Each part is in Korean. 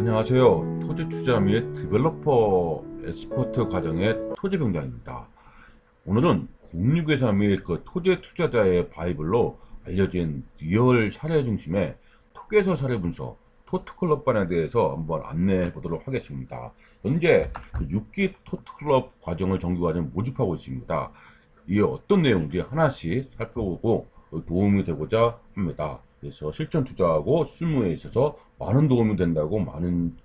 안녕하세요. 토지 투자 및 디벨로퍼 엑스퍼트 과정의 토지 병장입니다. 오늘은 공유계사 및 토지 투자자의 바이블로 알려진 리얼 사례 중심의 토계서 사례 분석, 토트클럽반에 대해서 한번 안내해 보도록 하겠습니다. 현재 6기 토트클럽 과정을 정규과정 모집하고 있습니다. 이게 어떤 내용인지 하나씩 살펴보고 도움이 되고자 합니다. 그래서 실전 투자하고 실무에 있어서 많은 도움이 된다고 많은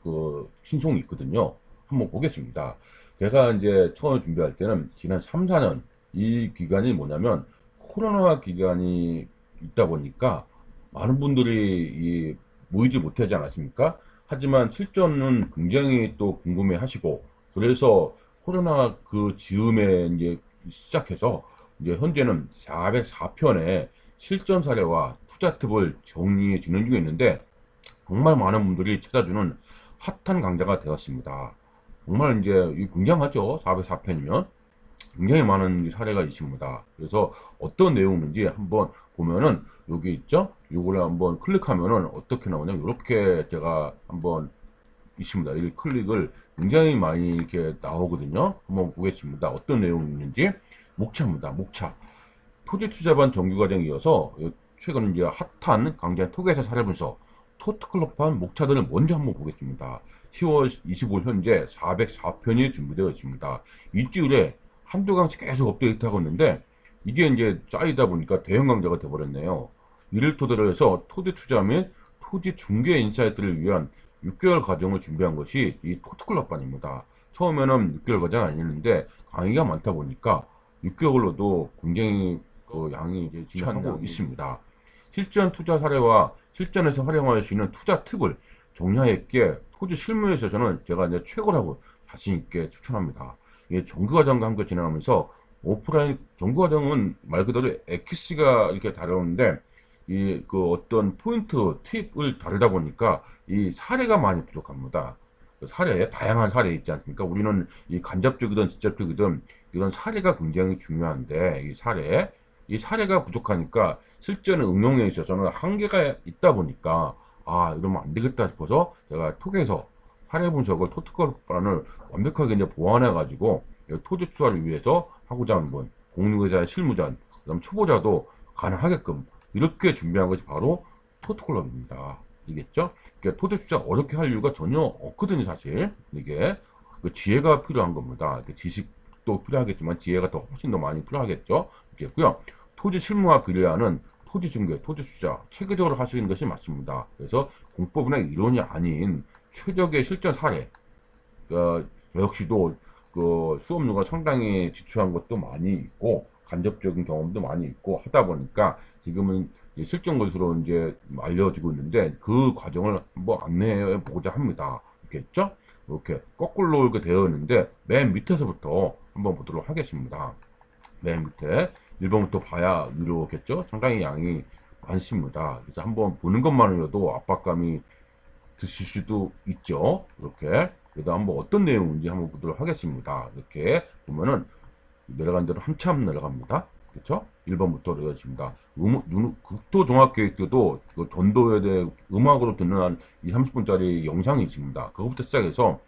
신청이 있거든요. 한번 보겠습니다. 제가 이제 처음 준비할 때는 지난 3, 4년 이 기간이 뭐냐면 코로나 기간이 있다 보니까 많은 분들이 모이지 못하지 않았습니까? 하지만 실전은 굉장히 또 궁금해 하시고 그래서 코로나 그 즈음에 이제 시작해서 이제 현재는 404편의 실전 사례와 투자 팁을 정리해 진행 중에 있는데 정말 많은 분들이 찾아주는 핫한 강좌가 되었습니다. 정말 이제 굉장하죠. 404편이면 굉장히 많은 사례가 있습니다. 그래서 어떤 내용인지 한번 보면은 여기 있죠. 요거를 한번 클릭하면은 어떻게 나오냐면 이렇게 제가 한번 있습니다. 이 클릭을 굉장히 많이 이렇게 나오거든요. 한번 보겠습니다. 어떤 내용이 있는지. 목차입니다. 목차. 토지 투자반 정규과정에 이어서 최근 이제 핫한 강좌 토계에서 사례 분석 토트클럽한 목차들을 먼저 한번 보겠습니다. 10월 25일 현재 404편이 준비되어 있습니다. 일주일에 한두 강씩 계속 업데이트하고 있는데 이게 이제 쌓이다 보니까 대형 강좌가 되어버렸네요. 이를 토대로 해서 토지 투자 및 토지 중개 인사이트를 위한 6개월 과정을 준비한 것이 이 토트클럽반입니다. 처음에는 6개월 과정 아니었는데 강의가 많다 보니까 6개월로도 굉장히 양이 이제 진행하고 있습니다. 실전 투자 사례와 실전에서 활용할 수 있는 투자 팁을 정리하였기에 토지 실무에서 저는 제가 이제 최고라고 자신있게 추천합니다. 이게 정규과정과 함께 진행하면서 오프라인 정규과정은 말 그대로 엑기스가 이렇게 다루는데 어떤 포인트 팁을 다루다 보니까 이 사례가 많이 부족합니다. 사례, 다양한 사례 있지 않습니까? 우리는 이 간접적이든 직접적이든 이런 사례가 굉장히 중요한데 이 사례가 부족하니까 실전 응용에 있어서는 한계가 있다 보니까 이러면 안 되겠다 싶어서 제가 톡에서 사례 분석을 토트컬반을 완벽하게 이제 보완해 가지고 토지 투자를 위해서 하고자 하는 분 공유회사의 실무자 그다음 초보자도 가능하게끔 이렇게 준비한 것이 바로 토트클럽입니다. 이겠죠? 그러니까 토지 투자 어렵게 할 이유가 전혀 없거든요, 사실. 이게 지혜가 필요한 겁니다. 지식도 필요하겠지만 지혜가 더 훨씬 더 많이 필요하겠죠. 있겠고요. 토지 실무와 비례하는 토지 중개, 토지 투자 체계적으로 하시는 것이 맞습니다. 그래서 공법이나 이론이 아닌 최적의 실전 사례, 역시도 수업료가 상당히 지출한 것도 많이 있고 간접적인 경험도 많이 있고 하다 보니까 지금은 실전 것으로 이제 알려지고 있는데 그 과정을 한번 안내해 보고자 합니다. 있겠죠? 이렇게 거꾸로 이렇게 되어 있는데 맨 밑에서부터 한번 보도록 하겠습니다. 맨 밑에 1번부터 봐야 이렇겠죠? 상당히 양이 많습니다. 그래서 한번 보는 것만으로도 압박감이 드실 수도 있죠. 이렇게. 그래서 한번 어떤 내용인지 한번 보도록 하겠습니다. 이렇게 보면은 내려간 대로 한참 내려갑니다. 그렇죠? 1번부터 내려집니다. 국토종합계획도도 전도에 대해 음악으로 듣는 한 2, 30분짜리 영상이 있습니다. 그것부터 시작해서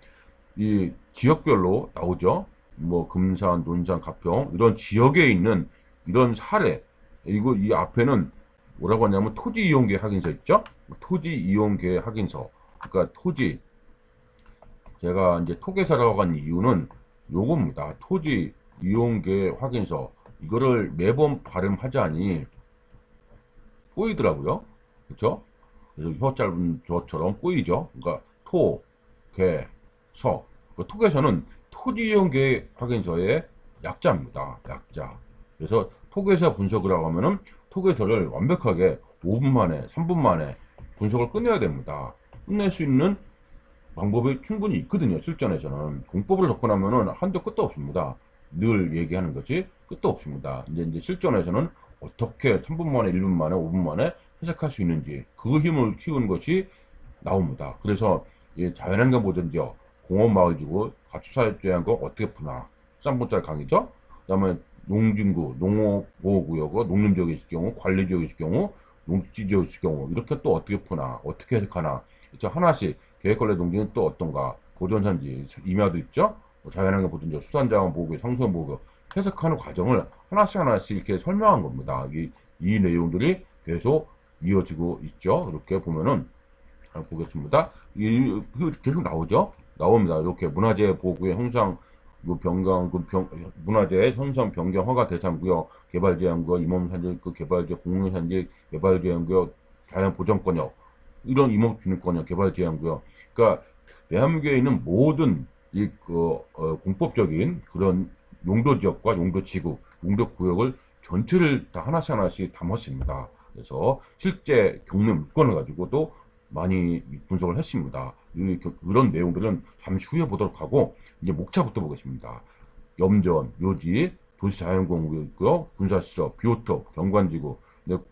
이 지역별로 나오죠. 뭐 금산, 논산, 가평 이런 지역에 있는 이런 사례 이 앞에는 뭐라고 하냐면 토지 이용 계획 확인서 있죠. 토지 이용 계획 확인서 그러니까 토지 제가 이제 토계사라고 한 이유는 요겁니다. 토지 이용 계획 확인서 이거를 매번 발음하자니 꼬이더라고요. 그렇죠? 그래서 혀 짧은 저처럼 꼬이죠. 그러니까 토, 계, 서. 토계서는 토지 이용 계획 확인서의 약자입니다. 약자. 그래서 토계서 분석을 하고 하면은 토계서를 완벽하게 5분 만에, 3분 만에 분석을 끝내야 됩니다. 끝낼 수 있는 방법이 충분히 있거든요. 실전에서는. 공법을 접근하면은 한도 끝도 없습니다. 늘 얘기하는 것이 끝도 없습니다. 이제 실전에서는 어떻게 3분 만에, 1분 만에, 5분 만에 해석할 수 있는지 그 힘을 키우는 것이 나옵니다. 그래서 자연환경 보전지역, 공원마을지구, 가축사육지역거 어떻게 푸나 3분짜리 강의죠. 그 다음에 농진구, 농업보호구역, 농림지역에 있을 경우, 관리지역에 있을 경우, 농지지역에 있을 경우 이렇게 또 어떻게 푸나, 어떻게 해석하나 하나씩 계획관리 농지는 또 어떤가? 보존산지, 임야도 있죠? 자연환경 보존지, 수산자원 보호구, 상수원 보호구 해석하는 과정을 하나씩 하나씩 이렇게 설명한 겁니다. 이 내용들이 계속 이어지고 있죠. 이렇게 보면은 보겠습니다. 계속 나오죠? 나옵니다. 이렇게 문화재 보호구의 형상 변경, 문화재 형성 변경 허가 대상구역, 개발제한구역, 임업산지, 개발제 공유산지, 개발제한구역, 자연보전권역, 이런 임업주민권역, 개발제한구역. 그러니까 대한민국에 있는 모든 공법적인 그런 용도지역과 용도지구, 용도구역을 전체를 다 하나씩 하나씩 담았습니다. 그래서 실제 경매 물건을 가지고도 많이 분석을 했습니다. 그런 내용들은 잠시 후에 보도록 하고, 이제 목차부터 보겠습니다. 염전, 묘지, 도시자연공구역, 군사시설, 비오톱, 경관지구,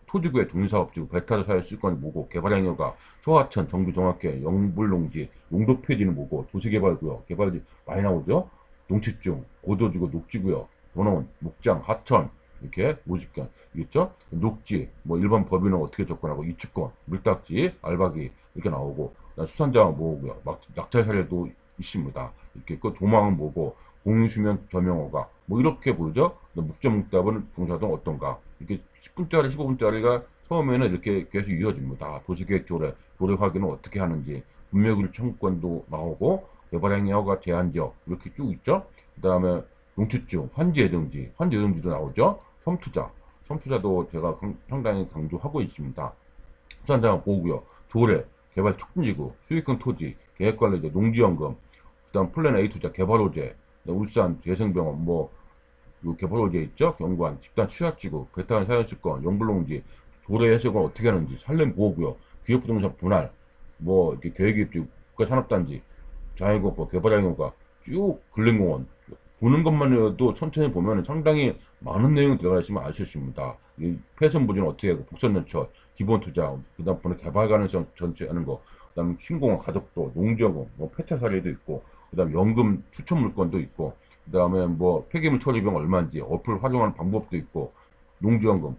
토지구의 독립사업지구, 배타를 사회 실권이 뭐고, 개발행위가 소하천, 정비종합계, 영불농지, 용도표지는 뭐고, 도시개발구역, 개발지 많이 나오죠. 농취중, 고도지구, 녹지구역, 전원, 목장, 하천, 이렇게 50개 있죠. 녹지, 뭐 일반 법인은 어떻게 접근하고, 이주권, 물딱지, 알박이 이렇게 나오고, 수산자원 뭐고요, 낙찰 사례도 있습니다. 이렇게 그 도망은 뭐고, 공유수면 저명어가 뭐 이렇게 보죠. 묵점묵답은 동사동 어떤가, 이렇게 10분짜리 15분짜리가 처음에는 이렇게 계속 이어집니다. 도시계획 조례 확인은 어떻게 하는지, 분묘기류 청구권도 나오고, 개발행위 허가 제한지역 이렇게 쭉 있죠. 그 다음에 농취중, 환지예정지도 나오죠. 섬투자도 제가 상당히 강조하고 있습니다. 수산자원 보호구역, 조례, 개발 촉진지구, 수익형 토지, 계획관리제, 농지연금, 그 다음 플랜 A 투자, 개발호재, 울산 재생병원, 개발호재 있죠? 경관, 집단 취약지구, 배타한 사연수권, 영불농지, 조례 해석을 어떻게 하는지, 산림 보호구역, 기업부동산 분할, 이렇게 계획입지, 국가산업단지, 자연공법, 개발행위가 쭉 근린공원, 보는 것만 해도 천천히 보면 상당히 많은 내용이 들어가 있으면 알 수 있습니다. 폐선부지는 어떻게 하고, 복선연철, 기본투자, 그 다음 보는 개발 가능성 전체하는 거, 그 다음 신공항 가족도, 농지연금, 폐차 사례도 있고, 그 다음 연금 추천 물건도 있고, 그 다음에 폐기물 처리 비용 얼마인지, 어플 활용하는 방법도 있고, 농지연금,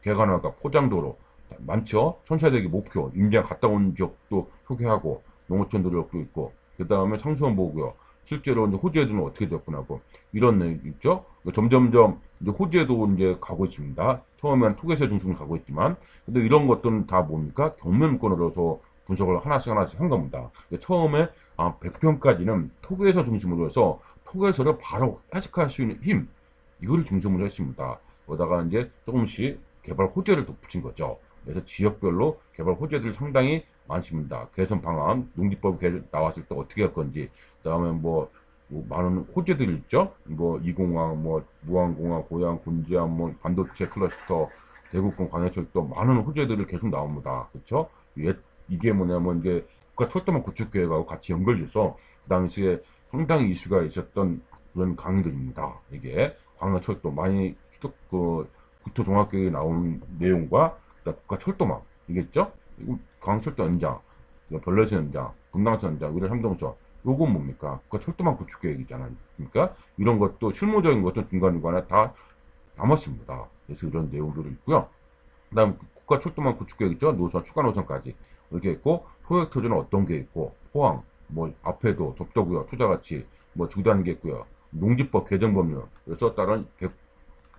개간화가 포장도로, 많죠? 천사대기 목표, 임장 갔다 온 지역도 소개하고, 농어촌 도력도 있고, 그 다음에 상수원 보고요. 실제로 이제 호주에도는 어떻게 접근하고, 이런 내용 있죠? 점점점 이제 호주에도 이제 가고 있습니다. 처음에는 토개세 중심으로 가고 있지만, 근데 이런 것들은 다 뭡니까? 경매물건으로서 분석을 하나씩 하나씩 한 겁니다. 처음에 100평까지는 토개서 중심으로 해서 토개서를 바로 해석할 수 있는 힘, 이거를 중심으로 했습니다. 그러다가 이제 조금씩 개발 호재를 덧붙인 거죠. 그래서 지역별로 개발 호재들이 상당히 많습니다. 개선 방안, 농지법 나왔을 때 어떻게 할 건지, 그 다음에 많은 호재들이 있죠. 이공항, 무안공항, 고양, 군지함, 반도체 클러스터, 대구권 광해철도 많은 호재들이 계속 나옵니다. 그렇죠? 이게 뭐냐면 이제 국가철도망 구축계획하고 같이 연결돼서 그 당시에 상당히 이슈가 있었던 그런 강의들입니다. 이게 광해철도 많이 국토종합계획에 나오는 내용과 국가철도망 이겠죠? 광철도 연장, 별내수 연장, 분당선 연장, 위례 삼동선, 요건 뭡니까? 국가철도망 구축계획이잖아요. 그러니까 이런 것도 실무적인 것도 중간중간에 다 담았습니다. 그래서 이런 내용들이 있고요. 그 다음 국가철도망 구축계획 있죠? 노선, 추가노선까지 이렇게 있고, 소액토지는 어떤 게 있고, 포항, 앞에도 접도구역, 투자가치, 주단계구역, 농지법 개정법률, 그래서 따른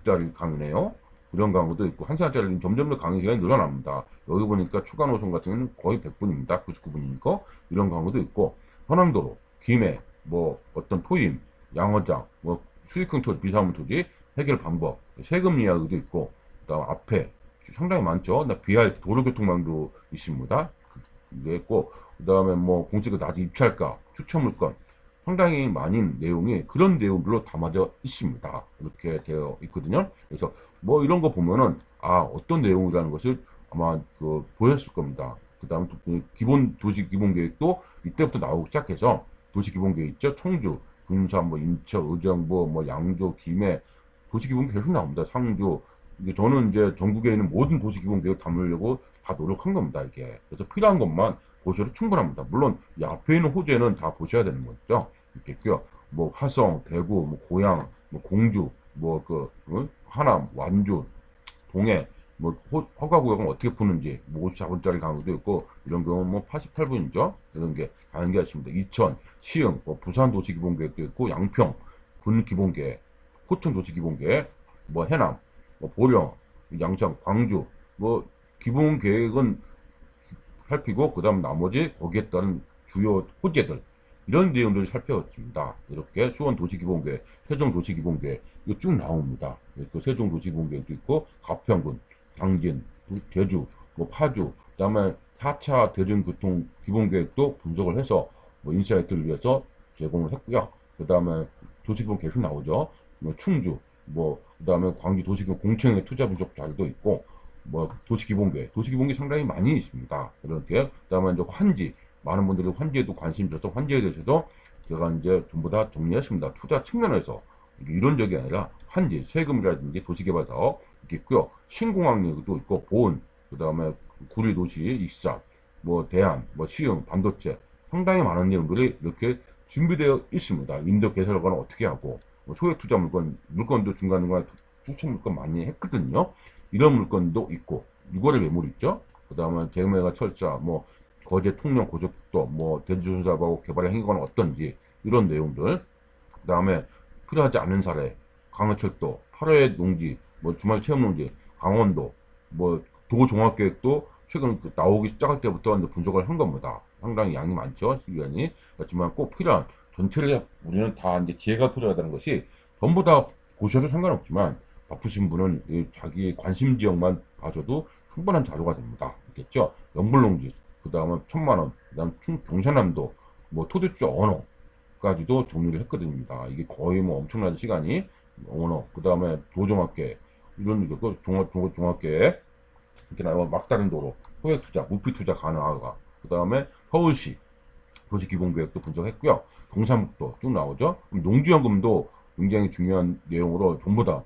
100짜리 강의네요. 이런 강의도 있고, 한 시간짜리 점점 더 강의 시간이 늘어납니다. 여기 보니까 추가 노선 같은 경우는 거의 100분입니다. 99분이니까. 이런 강의도 있고, 현황도로, 김해, 어떤 토임, 양어장, 수익형 토지, 비사무 토지, 해결 방법, 세금 이야기도 있고, 그다음 앞에 상당히 많죠. BR 도로교통망도 있습니다. 이게 있고, 그 다음에 공시가 낮은 입찰가, 추천물건, 상당히 많은 내용이 그런 내용들로 담아져 있습니다. 이렇게 되어 있거든요. 그래서 이런 거 보면은 어떤 내용이라는 것을 아마 보였을 겁니다. 그 다음 기본 도시 기본 계획도 이때부터 나오기 시작해서 도시 기본 계획 있죠. 청주, 군산, 인천, 의정부, 양조, 김해 도시 기본 계획 계속 나옵니다. 상주. 저는 이제 전국에 있는 모든 도시 기본 계획 담으려고 다 노력한 겁니다. 이게. 그래서 필요한 것만 보셔도 충분합니다. 물론 이 앞에 있는 호재는 다 보셔야 되는 거죠. 있겠고요. 화성, 대구, 고양, 공주, 하남, 완주, 동해, 뭐 허가 구역은 어떻게 푸는지, 뭐 54분짜리 강의도 있고, 이런 경우는 뭐 88분이죠. 이런 게 가능하게 하십니다. 이천, 시흥, 뭐 부산 도시기본계획도 있고, 양평, 군 기본계획, 포천 도시기본계획, 뭐 해남, 뭐 보령, 양천, 광주, 뭐 기본계획은 살피고, 그 다음 나머지 거기에 따른 주요 호재들, 이런 내용들을 살펴봤습니다. 이렇게 수원 도시기본계획, 세종 도시기본계획, 이거 쭉 나옵니다. 또 세종 도시기본계획도 있고, 가평군, 당진, 대주, 뭐 파주, 그 다음에 4차 대중교통 기본계획도 분석을 해서 뭐 인사이트를 위해서 제공을 했고요. 그 다음에 도시기본 계속 나오죠. 뭐 충주, 뭐, 그 다음에 광주 도시기본 공청회 투자 분석 자료도 있고, 뭐 도시기본계 상당히 많이 있습니다. 이렇게 그다음에 이제 환지, 많은 분들이 환지에도 관심이 있어서 환지에 대해서도 제가 이제 전부 다 정리했습니다. 투자 측면에서 이게 이론적이 아니라 환지, 세금이라든지 도시개발사업 이렇게 있고요. 신공항도 있고 보은, 그다음에 구리도시 익산, 뭐 대안, 뭐 시흥, 반도체 상당히 많은 내용들이 이렇게 준비되어 있습니다. 인도 개설관은 어떻게 하고 뭐 소액 투자 물건도 중간중간 추천 물건 많이 했거든요. 이런 물건도 있고 6월에 매물 있죠. 그 다음에 대매가 철자, 뭐 거제 통영 고속도, 뭐 대주사하고 개발의 행위관은 어떤지 이런 내용들. 그 다음에 필요하지 않은 사례, 강화철도, 8회 농지, 뭐 주말 체험 농지, 강원도, 뭐 도종합계획도 최근 나오기 시작할 때부터 이제 분석을 한 겁니다. 상당히 양이 많죠, 시간이. 그렇지만 꼭 필요한 전체를 우리는 다 이제 지혜가 필요하다는 것이 전부 다 보셔도 상관없지만 바쁘신 분은 자기 관심 지역만 봐줘도 충분한 자료가 됩니다. 알겠죠? 영불농지, 그 다음에 1,000만원, 그 다음 경상남도, 뭐 토대주자 언어까지도 정리를 했거든요. 이게 거의 뭐 엄청난 시간이 언어, 그 다음에 도종합계, 이런 거, 종합계, 이렇게 나와 막다른 도로, 소액 투자, 무피 투자 가능하가, 그 다음에 서울시 도시기본계획도 분석했고요. 경상북도 쭉 나오죠. 농지연금도 굉장히 중요한 내용으로 전부 다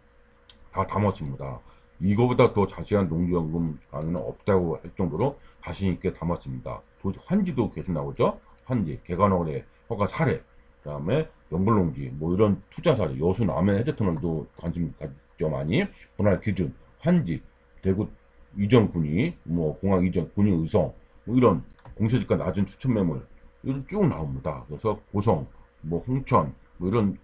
담았습니다. 이거보다 더 자세한 농지연금 강의는 없다고 할 정도로 자신있게 담았습니다. 환지도 계속 나오죠. 환지, 개관원의 허가 사례, 그 다음에 연골농지, 뭐 이런 투자 사례, 여수 남해 해저터널도 관심 갖죠 많이. 분할 기준, 환지, 대구 이전 군위, 뭐 공항 이전 군위 의성, 뭐 이런 공시지가 낮은 추천 매물, 이런 쭉 나옵니다. 그래서 고성, 뭐 홍천, 뭐 이런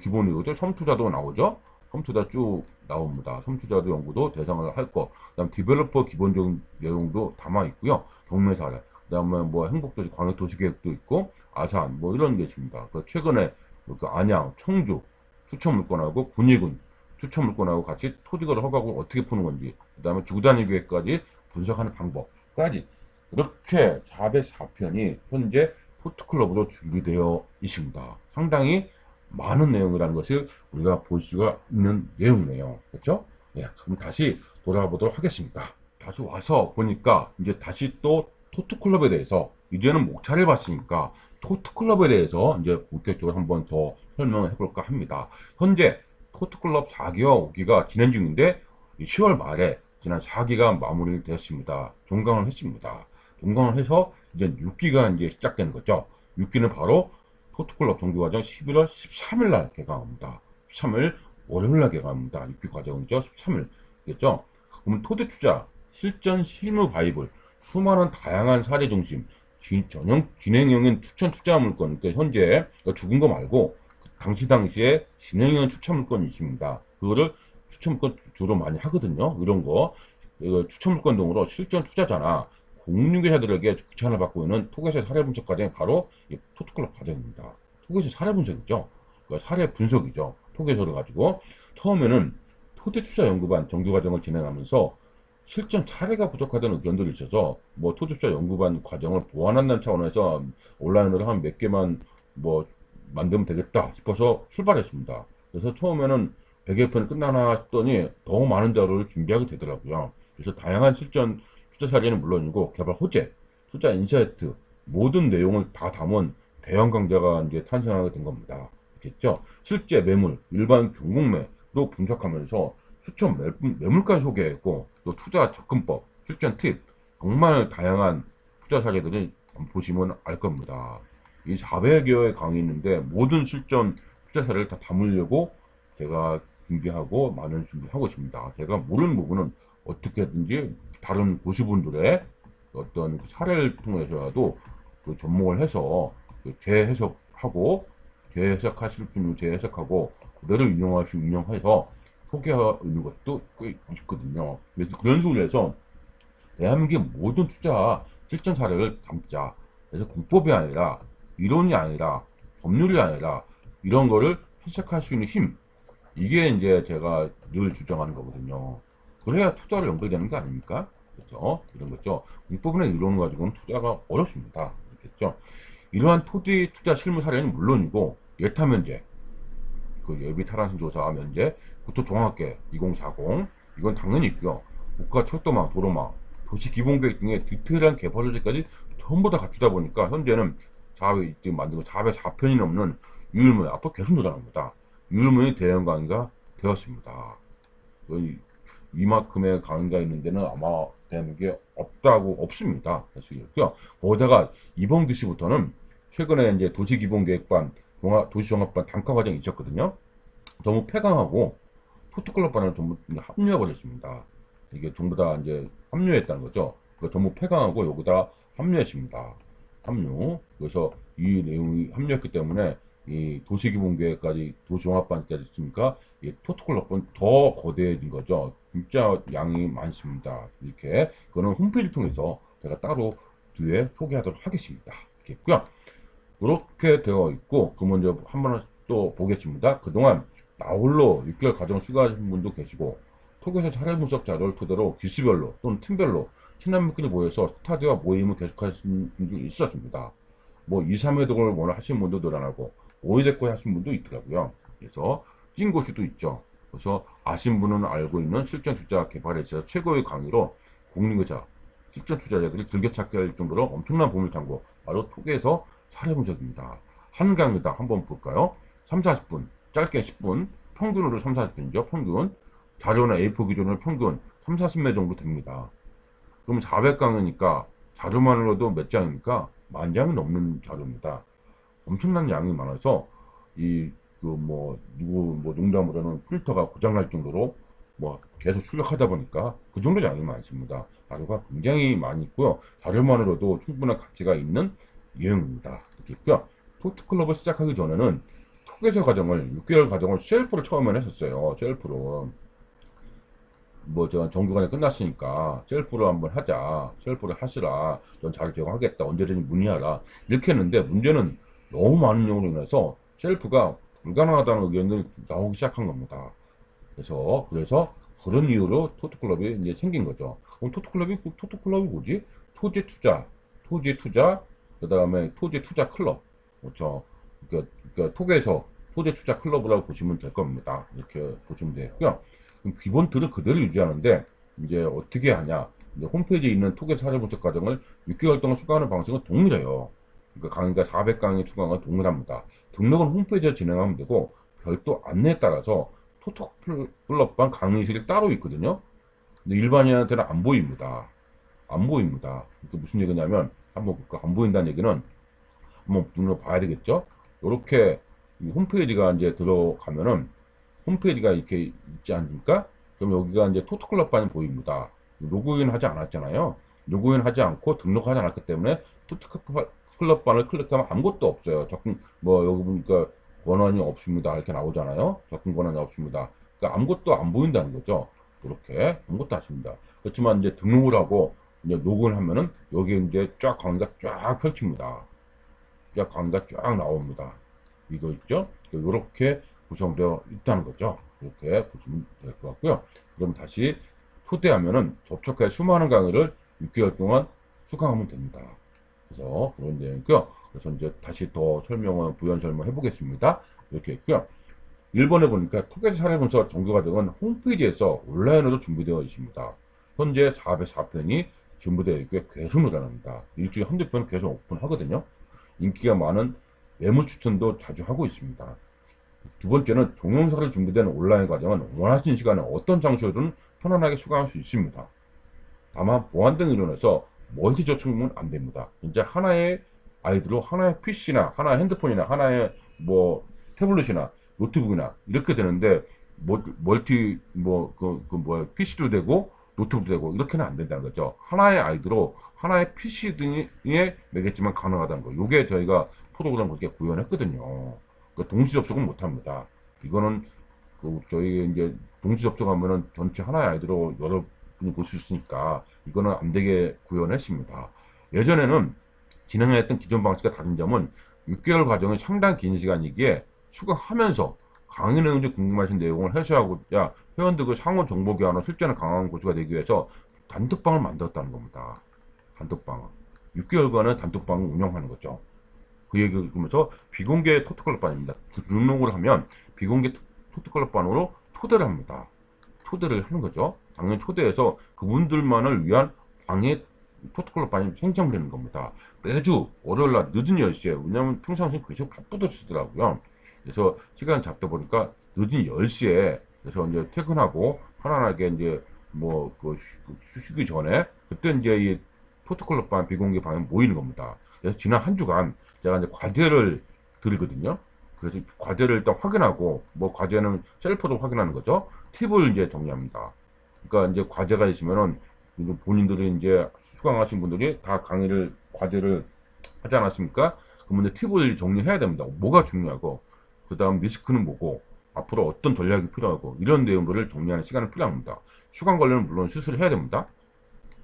기본이죠. 섬투자도 나오죠. 섬투자 쭉 나옵니다. 섬투자도 연구도 대상을 할 거. 그다음 디벨로퍼 기본적인 내용도 담아 있고요. 경매 사례. 그다음에 뭐 행복도시 광역도시계획도 있고 아산 뭐 이런 게 있습니다. 최근에 그 안양, 청주 추천 물건하고 군위군 추천 물건하고 같이 토지거래 허가고 어떻게 푸는 건지, 그다음에 주단위 계획까지 분석하는 방법까지 이렇게 404편이 현재 포트클럽으로 준비되어 있습니다. 상당히 많은 내용이라는 것을 우리가 볼 수가 있는 내용이네요. 그렇죠? 예, 그럼 다시 돌아보도록 하겠습니다. 다시 와서 보니까 이제 다시 또 토트클럽에 대해서 이제는 목차를 봤으니까 토트클럽에 대해서 이제 본격적으로 한번 더 설명을 해볼까 합니다. 현재 토트클럽 4개월 5기가 진행 중인데 10월 말에 지난 4기가 마무리됐습니다. 종강을 했습니다. 종강을 해서 이제 6기가 이제 시작되는 거죠. 6기는 바로 토트클럽 정규과정 11월 13일 날 개강합니다. 13일 월요일 날 개강합니다. 6기 과정이죠. 13일. 겠죠? 그러면 토대 투자, 실전 실무 바이블, 수많은 다양한 사례 중심, 진행형인 추천 투자 물건, 그러니까 현재 죽은 거 말고 당시에 진행형 추천 물건이 있습니다. 그거를 추천 물건 주로 많이 하거든요. 이런 거. 추천 물건 등으로 실전 투자자나 공인중개사들에게 귀찮을 받고 있는 토개세 사례 분석 과정이 바로 이 토트클럽 과정입니다. 토개세 사례 분석이죠. 그러니까 사례 분석이죠. 토개서를 가지고 처음에는 토대투자 연구반 정규 과정을 진행하면서 실전 사례가 부족하다는 의견들이 있어서 뭐 토대투자 연구반 과정을 보완한다는 차원에서 온라인으로 한 몇 개만 뭐 만들면 되겠다 싶어서 출발했습니다. 그래서 처음에는 100여 편 끝나나 싶더니 더 많은 자료를 준비하게 되더라고요. 그래서 다양한 실전 투자 사례는 물론이고 개발 호재, 투자 인사이트 모든 내용을 다 담은 대형 강좌가 이제 탄생하게 된 겁니다. 알겠죠? 실제 매물, 일반 경공매로 분석하면서 추천 매물까지 소개했고 또 투자 접근법, 실전 팁 정말 다양한 투자 사례들이 보시면 알 겁니다. 이 400여의 강의 있는데 모든 실전 투자 사례를 다 담으려고 제가 준비하고 많은 준비하고 있습니다. 제가 모르는 부분은 어떻게든지 다른 고시분들의 어떤 사례를 통해서라도 그 접목을 해서 그 재해석하고 재해석하실 분은 재해석하고 그대로 인용하시고 인용해서 소개하는 것도 꽤 있거든요. 그래서 그런 식으로 해서 대한민국의 모든 투자 실전 사례를 담자. 그래서 국법이 아니라 이론이 아니라 법률이 아니라 이런 거를 해석할 수 있는 힘. 이게 이제 제가 늘 주장하는 거거든요. 그래야 투자로 연결되는 거 아닙니까? 그렇죠? 이런 거죠. 국법이나 이론 가지고는 투자가 어렵습니다. 그렇겠죠? 이러한 토지 투자 실무 사례는 물론이고 예타 면제, 그 예비 탈환신 조사 면제, 국토 종합계 2040 이건 당연히 있고요. 국가 철도망, 도로망, 도시 기본계획 등의 디테일한 개발 조제까지 전부 다 갖추다 보니까 현재는 지금 만든 거 404편이 넘는 유일무예 앞으로 계속 늘어납니다. 유일무예 대형 강의가 되었습니다. 이만큼의 강의가 있는 데는 아마 대한민국에 없습니다. 사실이고요. 거기다가 이번 교시부터는 최근에 이제 도시기본계획반, 도시종합반 단과 과정이 있었거든요. 너무 폐강하고 포토클럽반을 전부 합류해 버렸습니다. 이게 전부 다 이제 합류했다는 거죠. 전부 폐강하고 여기다 합류했습니다. 합류. 그래서 이 내용이 합류했기 때문에 이 도시기본계획까지 도시종합반까지 있으니까 이 토토클럽은 더 거대해진 거죠. 진짜 양이 많습니다. 이렇게 그거는 홈페이지를 통해서 제가 따로 뒤에 소개하도록 하겠습니다. 이렇게고요. 이렇게 되어 있고 그 먼저 한번 또 보겠습니다. 그동안 나홀로 6개월 과정 수강하신 분도 계시고 톡에서 사례 분석 자료를 토대로 기수별로 또는 팀별로 친한분끼리 모여서 스타디와 모임을 계속하시는 분들이 있었습니다. 뭐 2, 3회독을 원을 하시는 분도 늘어나고 5회독을 하시는 분도 있더라고요. 그래서 찐고수도 있죠. 그래서 아신 분은 알고 있는 실전 투자 개발에 있어서 최고의 강의로 공인회사 실전 투자자들이 즐겨찾게 할 정도로 엄청난 보물 창고 바로 톡에서 사례 분석입니다. 한 강의다 한번 볼까요? 3, 40분, 짧게 10분, 평균으로 3, 40분이죠. 평균. 자료나 A4 기준으로 평균 3, 40매 정도 됩니다. 그럼 400강이니까 자료만으로도 몇 장입니까? 10,000장이 넘는 자료입니다. 엄청난 양이 많아서 농담으로는 프린터가 고장날 정도로 계속 출력하다 보니까 그 정도 양이 많습니다. 자료가 굉장히 많이 있고요. 자료만으로도 충분한 가치가 있는 유형입니다. 이렇게 있고요. 토트클럽을 시작하기 전에는 톡에서 과정을 6개월 과정을 셀프로 처음에 했었어요. 셀프로 정규관이 끝났으니까 셀프로 한번 하자. 셀프로 하시라. 전 잘 적용하겠다. 언제든지 문의하라. 이렇게 했는데 문제는 너무 많은 내용으로 인해서 셀프가 불가능하다는 의견이 나오기 시작한 겁니다. 그래서 그런 이유로 토토클럽이 이제 생긴 거죠. 그럼 토토클럽이 뭐지? 토지 투자, 그 다음에 토지 투자 클럽. 그렇죠. 그러니까 톡에서 토지 투자 클럽이라고 보시면 될 겁니다. 이렇게 보시면 되고요. 그럼 기본 틀을 그대로 유지하는데 이제 어떻게 하냐? 이제 홈페이지에 있는 톡의 사례 분석 과정을 6개월 동안 수강하는 방식은 동일해요. 그러니까 강의가 400강의 추가가 동일합니다. 등록은 홈페이지에서 진행하면 되고 별도 안내에 따라서 토토클럽반 강의실이 따로 있거든요. 근데 일반인한테는 안 보입니다. 안 보입니다. 그러니까 무슨 얘기냐면 한번 안 보인다는 얘기는 한번 눈으로 봐야 되겠죠. 이렇게 홈페이지가 이제 들어가면은 홈페이지가 이렇게 있지 않습니까? 그럼 여기가 이제 토토클럽반이 보입니다. 로그인 하지 않았잖아요. 로그인 하지 않고 등록하지 않았기 때문에 토토클럽반을 클릭하면 아무것도 없어요. 여기 보니까 권한이 없습니다. 이렇게 나오잖아요. 접근 권한이 없습니다. 그러니까 아무것도 안 보인다는 거죠. 이렇게 아무것도 안 씁니다. 그렇지만 이제 등록을 하고 이제 로그인 하면은 여기 이제 쫙 강의가 쫙 펼칩니다. 쫙 강의가 쫙 나옵니다. 이거 있죠? 이렇게 구성되어 있다는 거죠. 이렇게 보시면 될 것 같고요. 그럼 다시 초대하면은 접속해 수많은 강의를 6개월 동안 수강하면 됩니다. 그래서 그런 내용이고요. 그래서 이제 다시 더 부연 설명해 보겠습니다. 이렇게 있고요. 1번에 보니까 톡에서 사례 분석 정규 과정은 홈페이지에서 온라인으로 준비되어 있습니다. 현재 404편이 준비되어 있고요. 계속 늘어납니다. 일주일에 한두 편 계속 오픈하거든요. 인기가 많은 매물 추천도 자주 하고 있습니다. 두 번째는 동영상으로 준비된 온라인 과정은 원하시는 시간에 어떤 장소에든 편안하게 수강할 수 있습니다. 다만 보안 등 이론에서 멀티 저축은 안 됩니다. 이제 하나의 아이디로 하나의 PC나 하나의 핸드폰이나 하나의 태블릿이나 노트북이나 이렇게 되는데 멀티 PC도 되고 노트북도 되고 이렇게는 안 된다는 거죠. 하나의 아이디로 하나의 PC 등에 매겠지만 가능하다는 거. 요게 저희가 프로그램 그렇게 구현했거든요. 그 동시 접속은 못 합니다. 이거는 저희 이제 동시 접속하면은 전체 하나의 아이디로 여러 분이 볼 수 있으니까 이거는 안 되게 구현했습니다. 예전에는 진행했던 기존 방식과 다른 점은 6개월 과정이 상당히 긴 시간이기에 수강하면서 강의 내용 중 궁금하신 내용을 해소하고자 회원들 그 상호 정보 교환과 실전에 강한 고수가 되기 위해서 단톡방을 만들었다는 겁니다. 단톡방. 6개월간은 단톡방을 운영하는 거죠. 그 얘기를 들으면서 비공개 토트클럽반입니다. 등록을 하면 비공개 토트클럽반으로 초대를 합니다. 초대를 하는 거죠. 당연히 초대해서 그분들만을 위한 방해 토트클럽반이 생성되는 겁니다. 매주 월요일날 늦은 10시에, 왜냐면 평상시에 계속 바쁘시더라고요. 그래서 시간 잡다 보니까 늦은 10시에, 그래서 이제 퇴근하고 편안하게 이제 쉬기 전에 그때 이제 이 토트클럽반 비공개 방에 모이는 겁니다. 그래서 지난 한 주간 제가 이제 과제를 드리거든요. 그래서 과제를 일단 확인하고, 과제는 셀프로 확인하는 거죠. 팁을 이제 정리합니다. 그러니까 이제 과제가 있으면은 본인들이 이제 수강하신 분들이 다 과제를 하지 않았습니까? 그러면 이제 팁을 정리해야 됩니다. 뭐가 중요하고, 그 다음 리스크는 뭐고, 앞으로 어떤 전략이 필요하고, 이런 내용들을 정리하는 시간이 필요합니다. 수강 관련은 물론 수술을 해야 됩니다.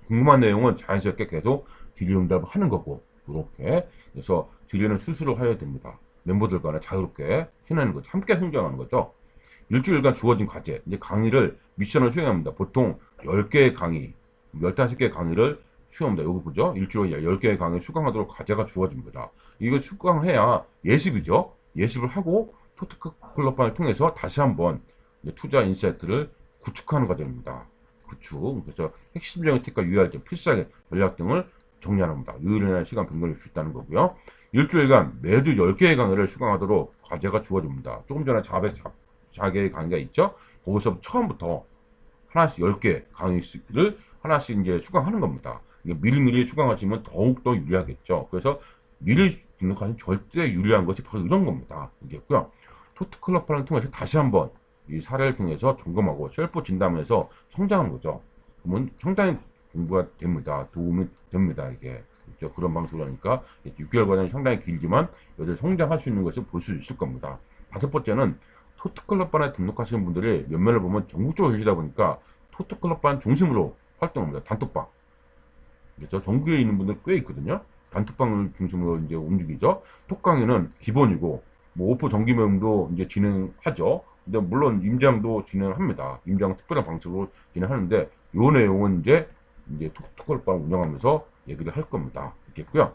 궁금한 내용은 자연스럽게 계속 질의응답을 하는 거고, 이렇게. 그래서 질의는 수술을 해야 됩니다. 멤버들 간에 자유롭게 해내는 거죠. 함께 성장하는 거죠. 일주일간 주어진 과제, 이제 강의를 미션을 수행합니다. 보통 10개의 강의, 15개의 강의를 수행합니다. 여기 보죠? 일주일에 10개의 강의 수강하도록 과제가 주어집니다. 이거 수강해야 예습이죠. 예습을 하고 토트클럽반을 통해서 다시 한번 투자 인사이트를 구축하는 과정입니다. 구축. 그래서 핵심적인 팁과 유의할 점, 필사의 전략 등을 정리합니다. 요일이나 시간 변경을 줄 수 있다는 거고요. 일주일간 매주 10개의 강의를 수강하도록 과제가 주어집니다. 조금 전에 4개의 강의가 있죠? 거기서 처음부터 하나씩 10개 강의를 하나씩 이제 수강하는 겁니다. 미리미리 수강하시면 더욱더 유리하겠죠. 그래서 미리 등록하시면 절대 유리한 것이 바로 이런 겁니다. 이게고요. 토트클럽판을 통해서 다시 한번 이 사례를 통해서 점검하고 셀프 진단해서 성장하는 거죠. 그러면 상당히 공부가 됩니다. 도움이 됩니다. 이게. 그렇죠? 그런 방식으로 하니까 6개월 과정이 상당히 길지만 여기서 성장할 수 있는 것을 볼 수 있을 겁니다. 다섯 번째는 토트클럽반에 등록하시는 분들이 몇몇을 보면 전국적으로 계시다 보니까 토트클럽반 중심으로 활동합니다. 단톡방. 그렇죠? 전국에 있는 분들 꽤 있거든요. 단톡방을 중심으로 이제 움직이죠. 톡강의는 기본이고, 오프 정기 모임도 이제 진행하죠. 근데 물론 임장도 진행합니다. 임장 특별한 방식으로 진행하는데, 요 내용은 이제 토트클럽반 운영하면서 얘기를 할 겁니다. 있겠고요.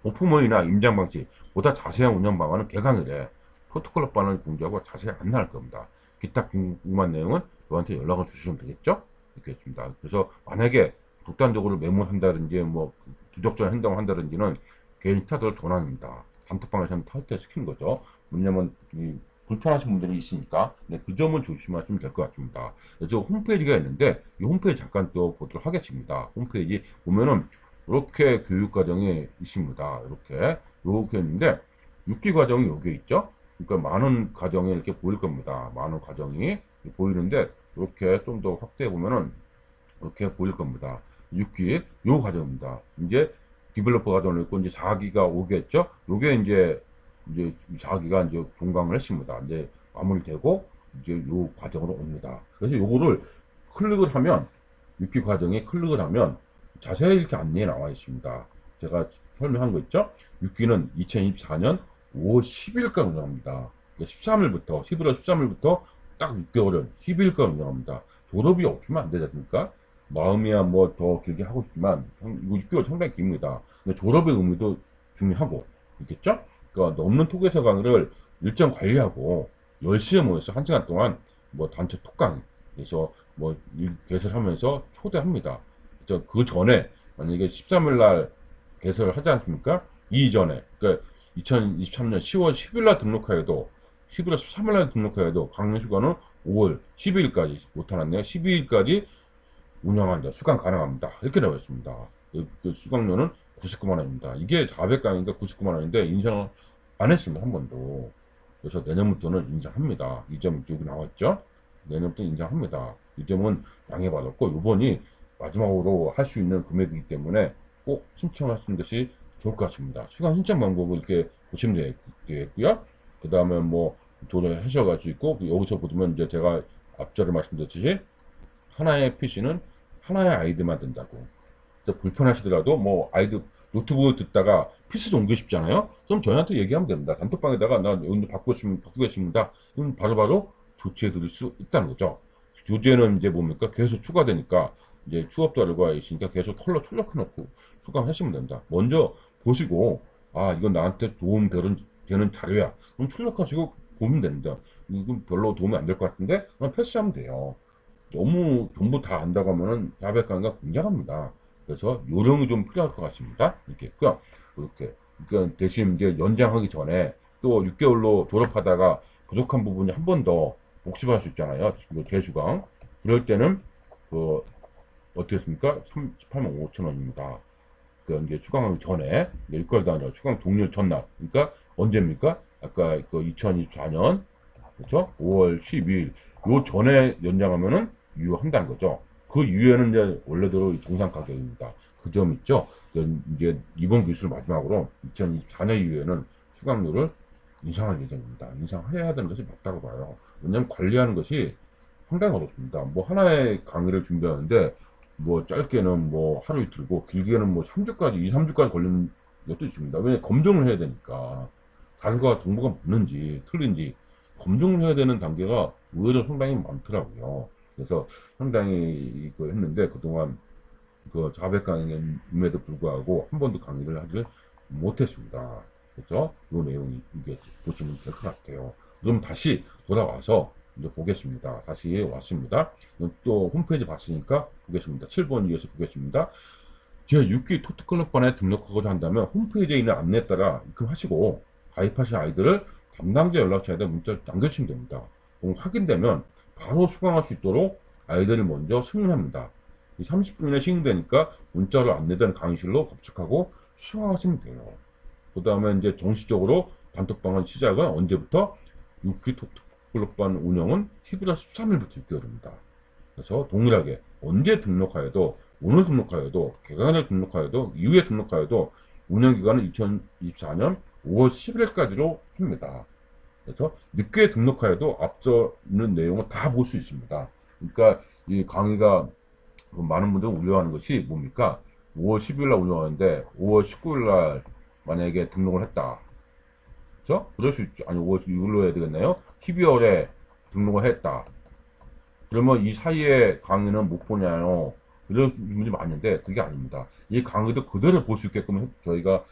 오프 모임이나 임장 방식, 보다 자세한 운영 방안은 개강일에 토트클럽반을 공지하고 자세히 안내할 겁니다. 기타 궁금한 내용은 저한테 연락을 주시면 되겠죠? 있겠습니다. 그래서 만약에 독단적으로 메모한다든지 부적절한 행동을 한다든지는 개인 타도를 전환합니다. 단톡방에서는 탈퇴시키는 거죠. 왜냐면 불편하신 분들이 있으니까. 네, 그 점은 조심하시면 될 것 같습니다. 그래서 홈페이지가 있는데 이 홈페이지 잠깐 또 보도록 하겠습니다. 홈페이지 보면은 이렇게 교육 과정이 있습니다. 이렇게 있는데 6기 과정이 여기 있죠. 그러니까 많은 과정이 이렇게 보일 겁니다. 많은 과정이 보이는데 이렇게 좀 더 확대해 보면은 이렇게 보일 겁니다. 6기 요 과정입니다. 이제 디벨로퍼 과정을 있고 이제 4기가 오겠죠. 요게 이제 4기가 이제 종강을 했습니다. 이제 마무리되고 이제 요 과정으로 옵니다. 그래서 요거를 클릭을 하면 6기 과정에 클릭을 하면 자세히 이렇게 안내에 나와 있습니다. 제가 설명한 거 있죠? 6기는 2024년 5월 10일까지 운영합니다. 13일부터 11월 13일부터 딱 6개월은 12일까지 운영합니다. 졸업이 없으면 안 되지 않습니까? 마음이야 더 길게 하고 싶지만 이거 6개월 상당히 깁니다. 근데 졸업의 의미도 중요하고 있겠죠? 그러니까 넘는 토교에서 강의를 일정 관리하고 10시에 모여서 1시간 동안 단체 톡강 그래서 개설하면서 초대합니다. 그 전에 만약에 13일날 개설을 하지 않습니까? 이전에 그러니까 2023년 10월 10일날 등록하여도 11월 13일날 등록하여도 강의 수강은 5월 12일까지 못하났네요. 12일까지 운영한다. 수강 가능합니다. 이렇게 나와 있습니다. 그 수강료는 99만 원입니다. 이게 400강인가 99만 원인데 인상을 안 했습니다. 한 번도. 그래서 내년부터는 인상합니다. 이 점 여기 나왔죠? 내년부터 인상합니다. 이 점은 양해받았고, 요번이 마지막으로 할 수 있는 금액이기 때문에 꼭 신청하시는 것이 좋을 것 같습니다. 수강 신청 방법을 이렇게 보시면 되겠고요. 그 다음에 뭐 조절하셔갈 수 있고, 여기서 보시면 이제 제가 앞전에 말씀드렸듯이 하나의 PC는 하나의 아이디만 된다고. 불편하시더라도 뭐 아이디 노트북을 듣다가 PC로 옮기고 싶잖아요. 그럼 저희한테 얘기하면 됩니다. 단톡방에다가 나 여기 바꾸겠습니다. 그럼 바로바로 조치해 드릴 수 있다는 거죠. 교재는 이제 뭡니까? 계속 추가되니까 이제 추업 자료가 있으니까 계속 컬러 출력해 놓고 수강하시면 됩니다. 먼저 보시고, 아, 이건 나한테 도움 되는 자료야. 그럼 출력하시고 보면 됩니다. 이건 별로 도움이 안 될 것 같은데 그냥 패스하면 돼요. 너무 전부 다 안다고 하면은 자백 강의가 굉장합니다. 그래서 요령이 좀 필요할 것 같습니다. 이렇게 있고요. 이렇게. 그러니까 대신 이제 연장하기 전에 또 6개월로 졸업하다가 부족한 부분이 한 번 더 복습할 수 있잖아요. 재수강. 그럴 때는 그 어떻게 했습니까? 38만 5천 원입니다. 그 이제 추강하기 전에 6개월도 아니라 추강 종료 전날. 그러니까 언제입니까? 아까 그 2024년 그렇죠? 5월 12일 요 전에 연장하면은 유효한다는 거죠. 그 이후에는 이제 원래대로 정상 가격입니다. 그 점 있죠. 이제 이번 기술 마지막으로 2024년 이후에는 수강료를 인상할 예정입니다. 인상해야 되는 것이 맞다고 봐요. 왜냐하면 관리하는 것이 상당히 어렵습니다. 뭐 하나의 강의를 준비하는데 뭐 짧게는 뭐 하루 이틀고 길게는 뭐 3주까지 2, 3주까지 걸리는 것도 있습니다. 왜 검증을 해야 되니까 다른과 정보가 맞는지 틀린지 검증을 해야 되는 단계가 의외로 상당히 많더라고요. 그래서 상당히 이거 했는데 그동안 그 자백 강의임에도 불구하고 한 번도 강의를 하지 못했습니다. 그렇죠? 이 내용이 이게 보시면 될 것 같아요. 그럼 다시 돌아와서 이제 보겠습니다. 다시 왔습니다. 또 홈페이지 봤으니까 보겠습니다. 7번 이어서 보겠습니다. 제가 6기 토트클럽반에 등록하고자 한다면 홈페이지에 있는 안내에 따라 입금하시고 가입하신 아이들을 담당자 연락처에다 문자를 남겨주시면 됩니다. 그럼 확인되면 바로 수강할 수 있도록 아이들을 먼저 승인합니다. 30분 이내 승인되니까 문자로 안내된 강의실로 접속하고 수강하시면 돼요. 그 다음에 이제 정식적으로 단톡방은 시작은 언제부터? 6기 토트클럽반 운영은 11월 13일부터 6개월입니다. 그래서 동일하게 언제 등록하여도 오늘 등록하여도 개강일 등록하여도 이후에 등록하여도 운영기간은 2024년 5월 11일까지로 합니다. 그래서 늦게 등록하여도 앞서 있는 내용을 다 볼 수 있습니다. 그러니까 이 강의가 많은 분들이 우려하는 것이 뭡니까? 5월 10일 날 운영하는데 5월 19일 날 만약에 등록을 했다. 그렇죠? 그럴 수 있죠. 아니 5월 6일로 해야 되겠나요? 12월에 등록을 했다. 그러면 이 사이에 강의는 못 보냐요? 이런 분들이 많은데 그게 아닙니다. 이 강의도 그대로 볼 수 있게끔 저희가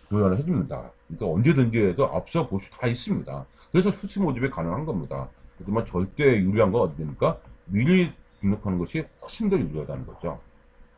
조언을 해줍니다. 그러니까 언제든지 해도 앞서 볼 수 다 있습니다. 그래서 수시 모집이 가능한 겁니다. 하지만 절대 유리한 건 어디입니까? 미리 등록하는 것이 훨씬 더 유리하다는 거죠.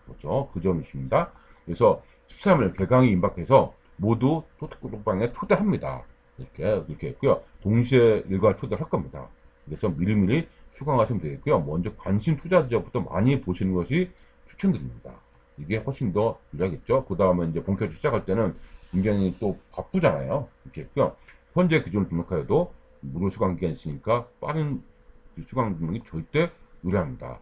그렇죠? 그 점이 있습니다. 그래서 13일 개강이 임박해서 모두 토트클럽방에 초대합니다. 이렇게 했고요. 동시에 일괄 초대를 할 겁니다. 그래서 미리미리 수강하시면 되겠고요. 먼저 관심 투자자부터 많이 보시는 것이 추천드립니다. 이게 훨씬 더 유리하겠죠. 그 다음에 이제 본격적으로 시작할 때는 굉장히 또 바쁘잖아요. 이렇게 했고요. 현재 기존 등록하여도 무료 수강 기간이 있으니까 빠른 수강 등록이 절대 유리합니다.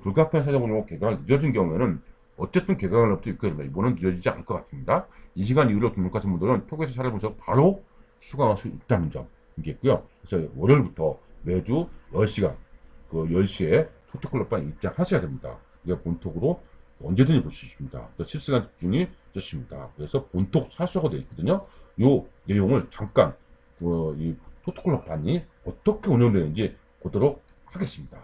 불가피한 사정으로 개강이 늦어진 경우에는 어쨌든 개강일부터 6개월입니다. 이번은 늦어지지 않을 것 같습니다. 이 시간 이후로 등록하신 분들은 톡에서 찾아보셔서 바로 수강할 수 있다는 점 이게 있고요. 그래서 월요일부터 매주 10시간 그 10시에 토트클럽방에 입장하셔야 됩니다. 이게 본톡으로 언제든지 볼 수 있습니다. 실시간 집중이 좋습니다. 그래서 본톡 사수가 되어 있거든요. 이 내용을 잠깐 이 토트클럽반이 어떻게 운영되는지 보도록 하겠습니다.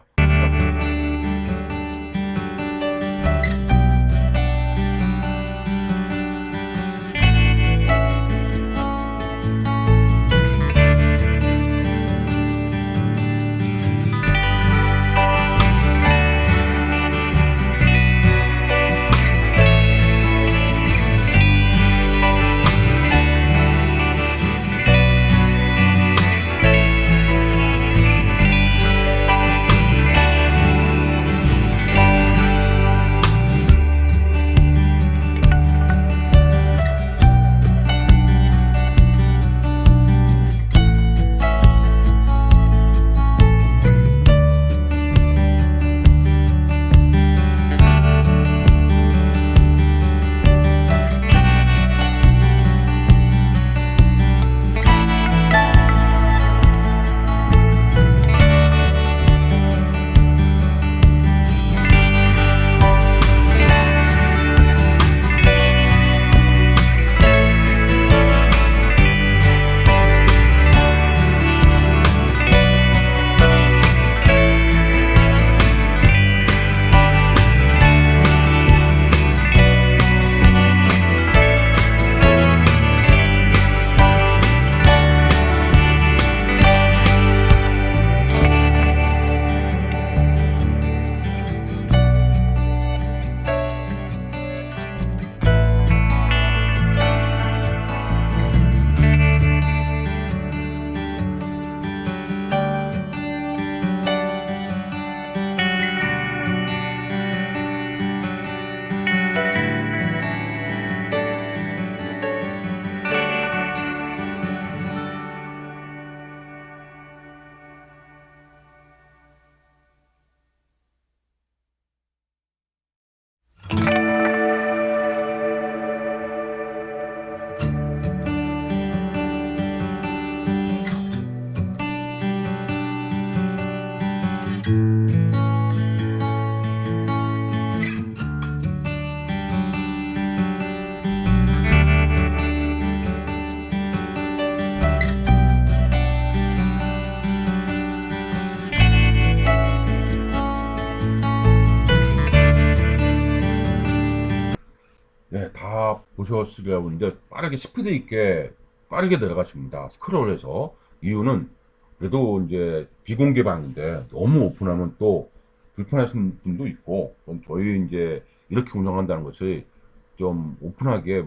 네, 다 보셨으려고 하는데 빠르게 스피드 있게 빠르게 내려가십니다. 스크롤해서. 이유는 그래도 이제 비공개방인데 너무 오픈하면 또 불편하신 분도 있고, 그럼 저희 이제 이렇게 운영한다는 것이 좀 오픈하게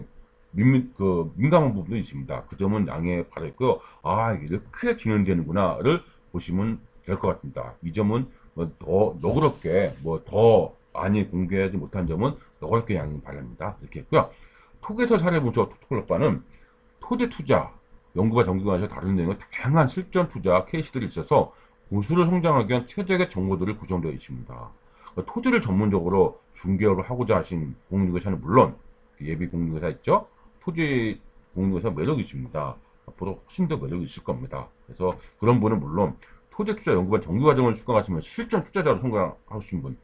민감한 부분도 있습니다. 그 점은 양해 바라고요. 아, 이렇게 진행되는구나를 보시면 될 것 같습니다. 이 점은 뭐 더 너그럽게 뭐 더 많이 공개하지 못한 점은 너그럽게 양해 바랍니다. 이렇게 했고요. 톡에서 사례 보죠. 토토클럽바는 토지 투자, 연구와 정기관에서 다룬 내용의 다양한 실전 투자 케이스들이 있어서 고수를 성장하기 위한 최적의 정보들이 구성되어 있습니다. 그러니까 토지를 전문적으로 중개업을 하고자 하신 공인중개사는 물론 예비 공인중개사 있죠? 토지 공인중개사 매력이 있습니다. 앞으로 훨씬 더 매력이 있을 겁니다. 그래서 그런 분은 물론 토지 투자 연구관 정규과정을 수강하시면 실전 투자자로 성장하신 분,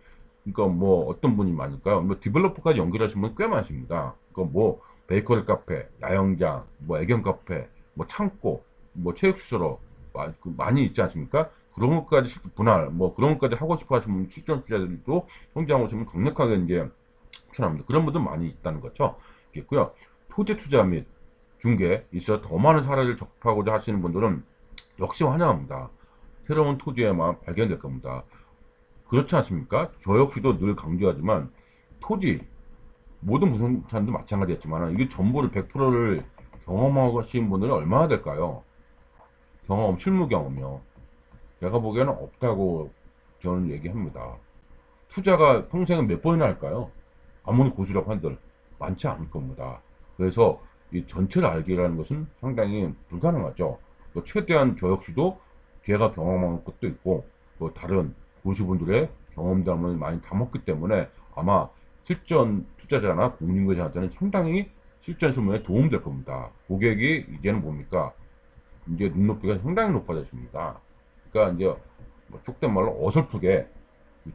그러니까 뭐 어떤 분이 많을까요? 뭐 디벨로퍼까지 연결하신 분 꽤 많습니다. 그러니까 뭐 베이커리 카페, 야영장, 뭐 애견 카페, 뭐 창고, 뭐 체육시설로 많이 있지 않습니까? 그런 것까지 분할, 뭐 그런 것까지 하고 싶어 하시는 실전 투자들도 성장하시면 강력하게 이제 추천합니다. 그런 분들 많이 있다는 거죠. 있겠고요. 토지 투자 및 중개 있어 더 많은 사례를 접하고자 하시는 분들은 역시 환영합니다. 새로운 토지에만 발견될 겁니다. 그렇지 않습니까? 저 역시도 늘 강조하지만 토지 모든 부동산도 마찬가지였지만 이게 전부를 100%를 경험하신 분들이 얼마나 될까요? 실무 경험이요. 제가 보기에는 없다고 저는 얘기합니다. 투자가 평생에 몇 번이나 할까요? 아무리 고수라고 한들 많지 않을 겁니다. 그래서 이 전체를 알기라는 것은 상당히 불가능하죠. 최대한 저 역시도 제가 경험한 것도 있고 뭐 다른 고수분들의 경험담을 많이 담았기 때문에 아마 실전 투자자나 공인중개사한테는 상당히 실전 실무에 도움될 겁니다. 고객이 이제는 뭡니까? 이제 눈높이가 상당히 높아졌습니다. 그러니까 이제 뭐 속된 말로 어설프게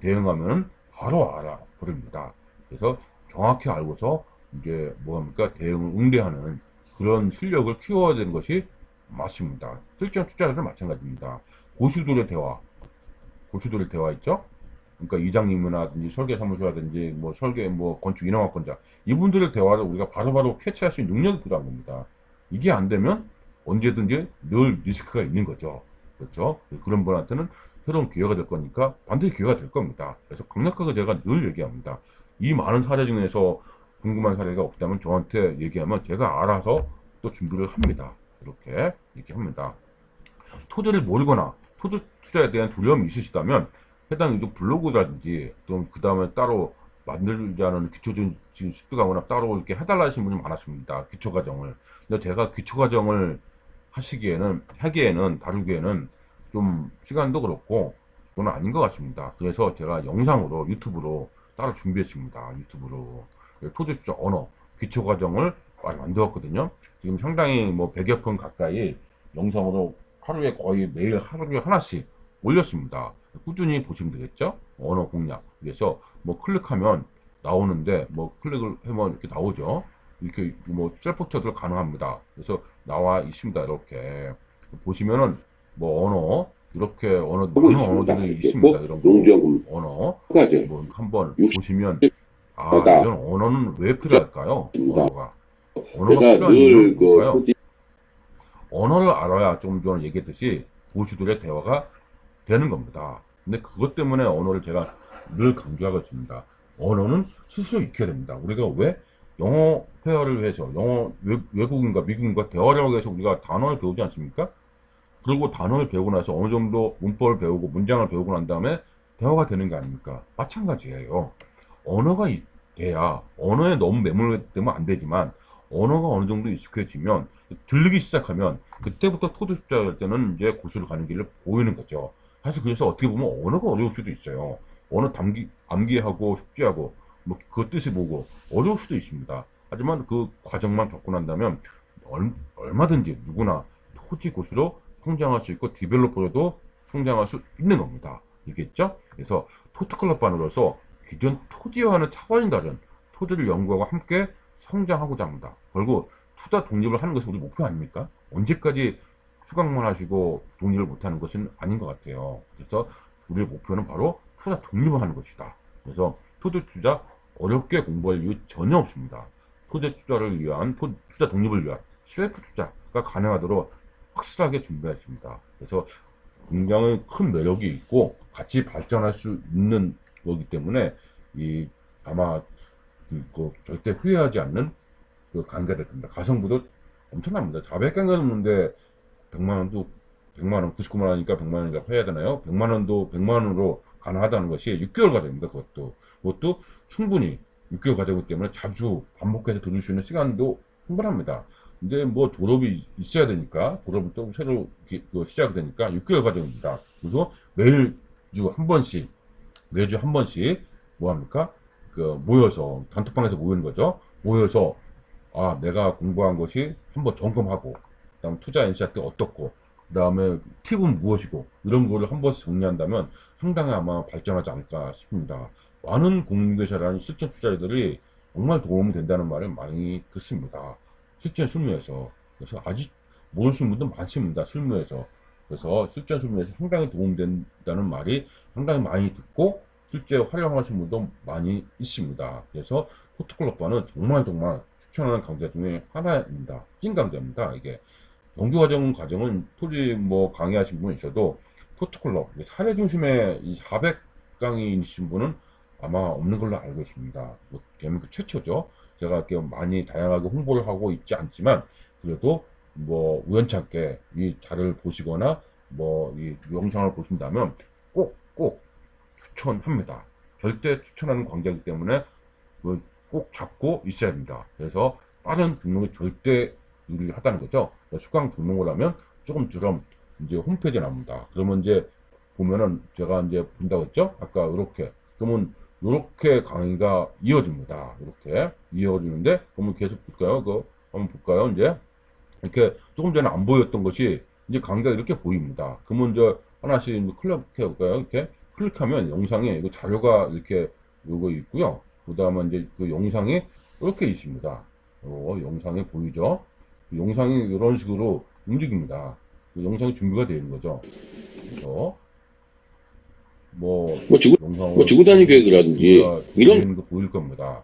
대응하면 바로 알아버립니다. 그래서 정확히 알고서 이제 뭐합니까? 대응을 응대하는 그런 실력을 키워야 되는 것이 맞습니다. 실전 투자자도 마찬가지입니다. 고수들의 대화 있죠? 그러니까 이장님이라든지 설계사무소라든지 뭐 설계 뭐 건축 인허가권자 이분들의 대화를 우리가 바로바로 캐치할 수 있는 능력이 필요한 겁니다. 이게 안 되면 언제든지 늘 리스크가 있는 거죠. 그렇죠? 그런 분한테는 새로운 기회가 될 거니까 반드시 기회가 될 겁니다. 그래서 강력하게 제가 늘 얘기합니다. 이 많은 사례 중에서 궁금한 사례가 없다면 저한테 얘기하면 제가 알아서 또 준비를 합니다. 이렇게 얘기합니다. 토지를 모르거나 토지 투자에 대한 두려움이 있으시다면 해당 유튜브 블로그라든지 또 그 다음에 따로 만들자는 기초적인 습득하거나 따로 이렇게 해달라 하시는 분이 많았습니다. 기초과정을. 근데 제가 기초과정을 하기에는 다루기에는 좀 시간도 그렇고 그건 아닌 것 같습니다. 그래서 제가 영상으로 유튜브로 따로 준비했습니다. 유튜브로 토지 투자 언어 기초과정을 만들었거든요. 지금 상당히 뭐 100여 편 가까이 영상으로 하루에 거의 매일 하루에 하나씩 올렸습니다. 꾸준히 보시면 되겠죠? 언어 공략. 그래서 뭐 클릭하면 나오는데 뭐 클릭을 하면 이렇게 나오죠. 이렇게 뭐 셀프 투자도 가능합니다. 그래서 나와 있습니다. 이렇게 보시면은 뭐 언어 이렇게 많은 언어들이 있습니다. 이런 언어 뭐 한번 보시면 이런 언어는 왜 필요할까요? 언어가 필요한 이유는 뭘까요? 언어를 알아야 좀 전에 얘기했듯이 고수들의 대화가 되는 겁니다. 근데 그것 때문에 언어를 제가 늘 강조하고 있습니다. 언어는 스스로 익혀야 됩니다. 우리가 왜 영어 회화를 해서 외국인과 미국인과 대화를 하기 위해서 우리가 단어를 배우지 않습니까? 그리고 단어를 배우고 나서 어느 정도 문법을 배우고 문장을 배우고 난 다음에 대화가 되는 게 아닙니까? 마찬가지예요. 언어가 돼야 언어에 너무 매몰되면 안 되지만 언어가 어느 정도 익숙해지면 들리기 시작하면 그때부터 토대 숫자할 때는 이제 고수를 가는 길을 보이는 거죠. 사실 그래서 어떻게 보면 언어가 어려울 수도 있어요. 언어 암기하고 숙지하고 뭐 그 뜻이 뭐고 어려울 수도 있습니다. 하지만 그 과정만 겪고 난다면 얼마든지 누구나 토지 고수로 성장할 수 있고 디벨로퍼로도 성장할 수 있는 겁니다. 이겠죠? 그래서 토트클럽반으로서 기존 토지와는 차원이 다른 토지를 연구하고 함께 성장하고자 합니다. 결국 투자 독립을 하는 것이 우리 목표 아닙니까? 언제까지 수강만 하시고 독립을 못하는 것은 아닌 것 같아요. 그래서 우리의 목표는 바로 투자 독립을 하는 것이다. 그래서 토지 투자 어렵게 공부할 이유 전혀 없습니다. 토지 투자를 위한, 투자 독립을 위한 셀프 투자가 가능하도록 확실하게 준비했습니다. 그래서 굉장히 큰 매력이 있고 같이 발전할 수 있는 거기 때문에 아마 절대 후회하지 않는 그 관계가 될 겁니다. 가성비도 엄청납니다. 400개가 넘는데 100만원도 100만원, 99만원 하니까 100만원이라고 해야 되나요? 100만원도 100만원으로 가능하다는 것이 6개월 과정입니다. 그것도 충분히 6개월 과정이기 때문에 자주 반복해서 들을 수 있는 시간도 충분합니다. 근데 뭐 졸업이 있어야 되니까, 졸업이 또 새로 시작이 되니까 6개월 과정입니다. 그래서 매주 한 번씩 뭐 합니까? 모여서, 단톡방에서 모이는 거죠. 모여서, 내가 공부한 것이 한번 점검하고, 그 다음 투자 인sight 때 어떻고, 그 다음에 팁은 무엇이고, 이런 거를 한 번씩 정리한다면 상당히 아마 발전하지 않을까 싶습니다. 많은 공인중개사라는 실전 투자자들이 정말 도움이 된다는 말을 많이 듣습니다. 실전 실무에서. 그래서 아직 모르시는 분도 많습니다. 실무에서. 그래서 실전 실무에서 상당히 도움된다는 말이 상당히 많이 듣고 실제 활용하시는 분도 많이 있습니다. 그래서 포트클럽바는 정말 추천하는 강좌 중에 하나입니다. 찐 강좌입니다. 이게 정규 과정은 토지 강의하신 분 있어도 포트클럽 사례 중심의 이 400강의이신 분은 아마 없는 걸로 알고 있습니다. 대한민국 최초죠. 제가 이렇게 많이 다양하게 홍보를 하고 있지 않지만 그래도 우연찮게 이 자료를 보시거나 이 영상을 보신다면 꼭 추천합니다. 절대 추천하는 강좌이기 때문에 꼭 잡고 있어야 됩니다. 그래서 빠른 등록이 절대 유리하다는 거죠. 수강 등록을 하면 조금처럼 이제 홈페이지에 나옵니다. 그러면 이제 보면은 제가 이제 본다고 했죠? 아까 그러면 이렇게 강의가 이어집니다. 이렇게 이어지는데 그러면 계속 볼까요? 한번 볼까요? 이제 이렇게 조금 전에 안 보였던 것이 이제 강의가 이렇게 보입니다. 그러면 이제 하나씩 클릭해 볼까요? 이렇게 클릭하면 영상에 자료가 이렇게 요거 있고요. 그 다음에 이제 그 영상이 이렇게 있습니다. 영상에 보이죠? 영상이 이런 식으로 움직입니다. 영상이 준비가 되어 있는 거죠. 그래서 지구 단위 계획이라든지 이런 거 보일 겁니다.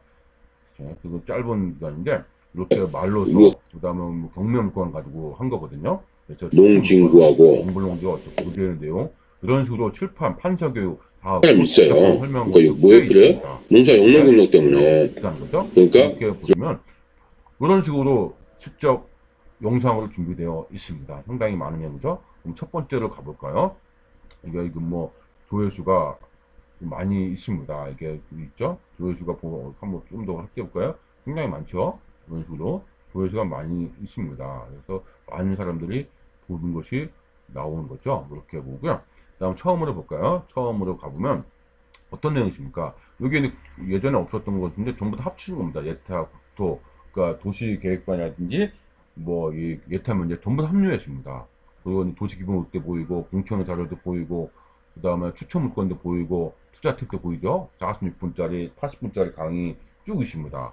그거 짧은 기간인데 이렇게 말로서 그다음에 경매물건 가지고 한 거거든요. 그래서 농진구하고 공불농지가 어떻게 보여주는 내용 이런 식으로 칠판 판서교육 다 있어요. 설명 뭐에 필요해? 농사 영농 경력 때문에. 거죠. 그러니까 이렇게 보시면 이런 식으로 직접 영상으로 준비되어 있습니다. 상당히 많은 내용이죠. 그럼 첫 번째로 가볼까요? 이게 조회수가 많이 있습니다. 이게 있죠? 조회수가 한번 좀 더 할게볼까요? 굉장히 많죠? 이런 식으로 조회수가 많이 있습니다. 그래서 많은 사람들이 보는 것이 나오는 거죠. 이렇게 보고요. 다음 처음으로 볼까요? 처음으로 가보면 어떤 내용이십니까? 여기 예전에 없었던 것 같은데 전부 다 합치는 겁니다. 예타, 국토, 그러니까 도시계획반이라든지 이 예타 문제 전부 다 합류했습니다. 그리고 도시기본국 때 보이고 공청회 자료도 보이고 그 다음에 추천 물건도 보이고 투자 팁도 보이죠. 46분짜리 80분짜리 강의 쭉 있습니다.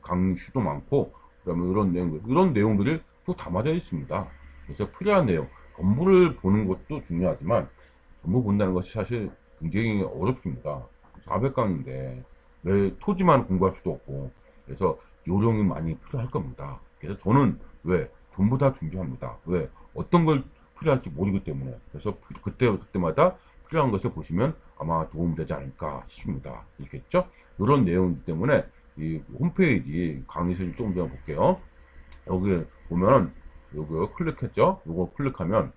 강의 수도 많고 그다음에 이런 내용들이 또 담아져 있습니다. 그래서 필요한 내용 전부를 보는 것도 중요하지만 전부 본다는 것이 사실 굉장히 어렵습니다. 400강인데 왜 토지만 공부할 수도 없고 그래서 요령이 많이 필요할 겁니다. 그래서 저는 전부 다 준비합니다. 왜 어떤 걸 필요할지 모르기 때문에 그래서 그때마다 필요한 것을 보시면 아마 도움되지 않을까 싶습니다. 있겠죠? 이런 내용 때문에 이 홈페이지 강의실 좀 더 볼게요. 여기 보면 요거 클릭했죠? 요거 클릭하면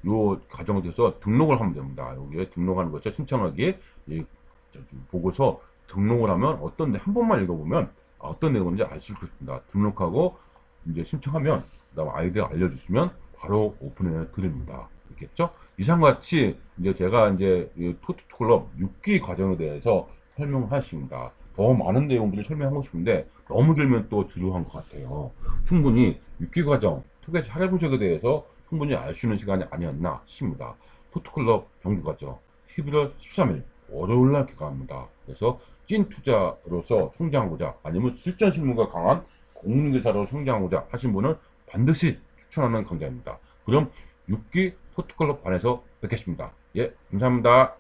요 과정에 대해서 등록을 하면 됩니다. 여기에 등록하는 거죠. 신청하기 보고서 등록을 하면 한 번만 읽어보면 어떤 내용인지 알 수 있습니다. 등록하고 이제 신청하면 그다음 아이디 알려주시면 바로 오픈해 드립니다. 있겠죠? 이상같이 이제 제가 토트클럽 6기 과정에 대해서 설명하십니다. 더 많은 내용들을 설명하고 싶은데 너무 길면 또 주요한 것 같아요. 충분히 6기 과정, 토지 사례 분석에 대해서 충분히 알 수 있는 시간이 아니었나 싶습니다. 토트클럽 정규 과정 11월 13일 월요일날 개강합니다. 그래서 찐 투자로서 성장하고자 아니면 실전 실무가 강한 공인중개사로 성장하고자 하신 분은 반드시 추천하는 강좌입니다. 그럼 6기 토트클럽 반에서 뵙겠습니다. 예, 감사합니다.